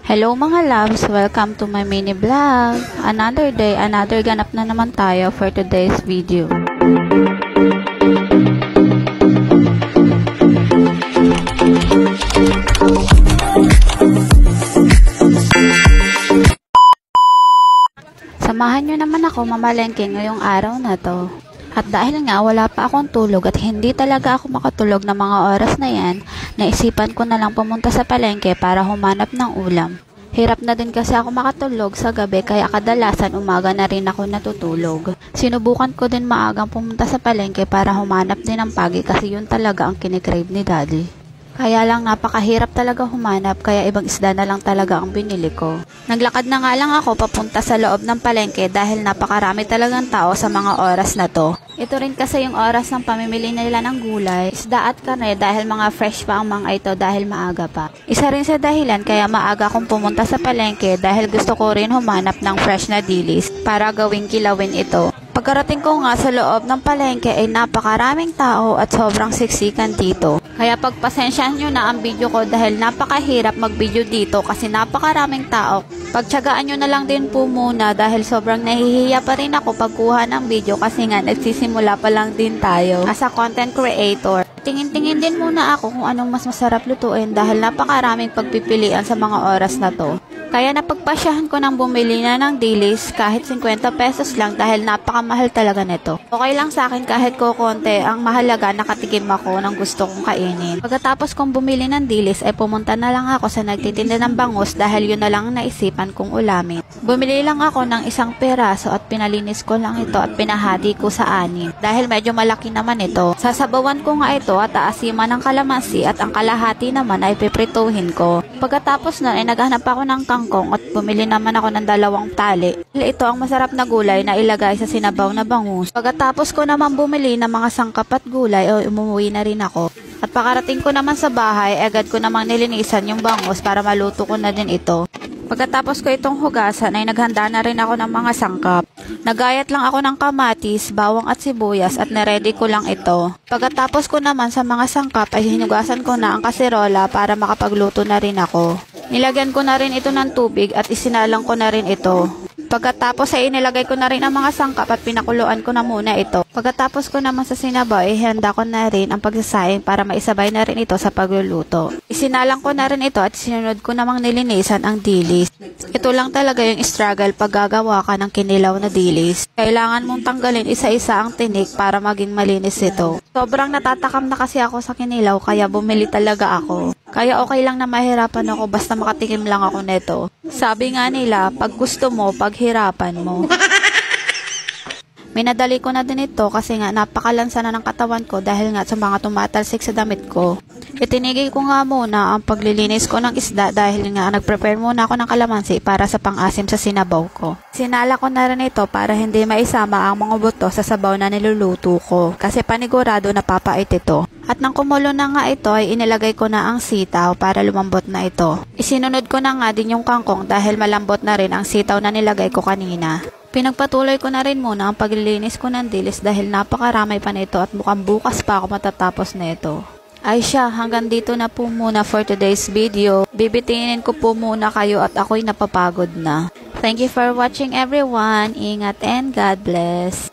Hello mga loves! Welcome to my mini vlog. Another day, another ganap na naman tayo for today's video. Samahan nyo naman ako mamalengke ngayong araw na to. At dahil nga wala pa akong tulog at hindi talaga ako makatulog ng mga oras na yan, naisipan ko na lang pumunta sa palengke para humanap ng ulam. Hirap na din kasi ako makatulog sa gabi kaya kadalasan umaga na rin ako natutulog. Sinubukan ko din maagang pumunta sa palengke para humanap din ng pagi kasi yun talaga ang kinikrave ni Daddy. Kaya lang napakahirap talaga humanap kaya ibang isda na lang talaga ang binili ko. Naglakad na nga lang ako papunta sa loob ng palengke dahil napakarami talagang tao sa mga oras na to. Ito rin kasi yung oras ng pamimili nila ng gulay, isda at karne dahil mga fresh pa ang mga ito dahil maaga pa. Isa rin sa dahilan kaya maaga akong pumunta sa palengke dahil gusto ko rin humanap ng fresh na dilis para gawing kilawin ito. Pagkarating ko nga sa loob ng palengke ay napakaraming tao at sobrang siksikan dito. Kaya pagpasensyahan nyo na ang video ko dahil napakahirap mag-video dito kasi napakaraming tao. Pagtyagaan nyo na lang din po muna dahil sobrang nahihiya pa rin ako pagkuha ng video kasi nga nagsisimula pa lang din tayo as a content creator. Tingin-tingin din muna ako kung anong mas masarap lutuin dahil napakaraming pagpipilian sa mga oras na to. Kaya napagpasyahan ko ng bumili na ng dilis kahit 50 pesos lang dahil napakamahal talaga nito. Okay lang sa akin kahit kukonte, ang mahalaga nakatikim ako ng gusto kong kainin. Pagkatapos kong bumili ng dilis ay pumunta na lang ako sa nagtitinda ng bangus dahil yun na lang ang naisipan kong ulamin. Bumili lang ako ng isang peraso at pinalinis ko lang ito at pinahati ko sa anim dahil medyo malaki naman ito. Sasabawan ko nga ito at aasiman ng kalamansi at ang kalahati naman ay piprituhin ko. Pagkatapos na ay naghanap ako ng kangkong at bumili naman ako ng 2 tali. Ito ang masarap na gulay na ilagay sa sinabaw na bangus. Pagkatapos ko naman bumili ng mga sangkap at gulay o umuwi na rin ako. At pakarating ko naman sa bahay, agad ko namang nilinisan yung bangus para maluto ko na din ito. Pagkatapos ko itong hugasan ay naghanda na rin ako ng mga sangkap. Nagayat lang ako ng kamatis, bawang at sibuyas at naready ko lang ito. Pagkatapos ko naman sa mga sangkap ay hinugasan ko na ang kaserola para makapagluto na rin ako. Nilagyan ko na rin ito ng tubig at isinalang ko na rin ito. Pagkatapos ay inilagay ko na rin ang mga sangkap at pinakuluan ko na muna ito. Pagkatapos ko naman sa sinabaw ay handa ko na rin ang pagsasaing para maisabay na rin ito sa pagluluto. Isinalang ko na rin ito at sinunod ko namang nilinisan ang dilis. Ito lang talaga yung struggle pag gagawa ka ng kinilaw na dilis. Kailangan mong tanggalin isa-isa ang tinik para maging malinis ito. Sobrang natatakam na kasi ako sa kinilaw kaya bumili talaga ako. Kaya okay lang na mahirapan ako basta makatikim lang ako neto. Sabi nga nila, pag gusto mo, paghirapan mo. Minadali ko na din ito kasi nga napakalansa na ng katawan ko dahil nga sa mga tumatalsik sa damit ko. Itinigil ko nga muna ang paglilinis ko ng isda dahil nga nagprepare muna ako ng kalamansi para sa pang-asim sa sinabaw ko. Sinala ko na rin ito para hindi maisama ang mga buto sa sabaw na niluluto ko kasi panigurado napapait ito. At nang kumulo na nga ito ay inilagay ko na ang sitaw para lumambot na ito. Isinunod ko na nga din yung kangkong dahil malambot na rin ang sitaw na nilagay ko kanina. Pinagpatuloy ko na rin muna ang paglilinis ko ng dilis dahil napakarami pa nito at mukhang bukas pa ako matatapos na ito. Ay siya, hanggang dito na po muna for today's video. Bibitinin ko po muna kayo at ako'y napapagod na. Thank you for watching everyone. Ingat and God bless.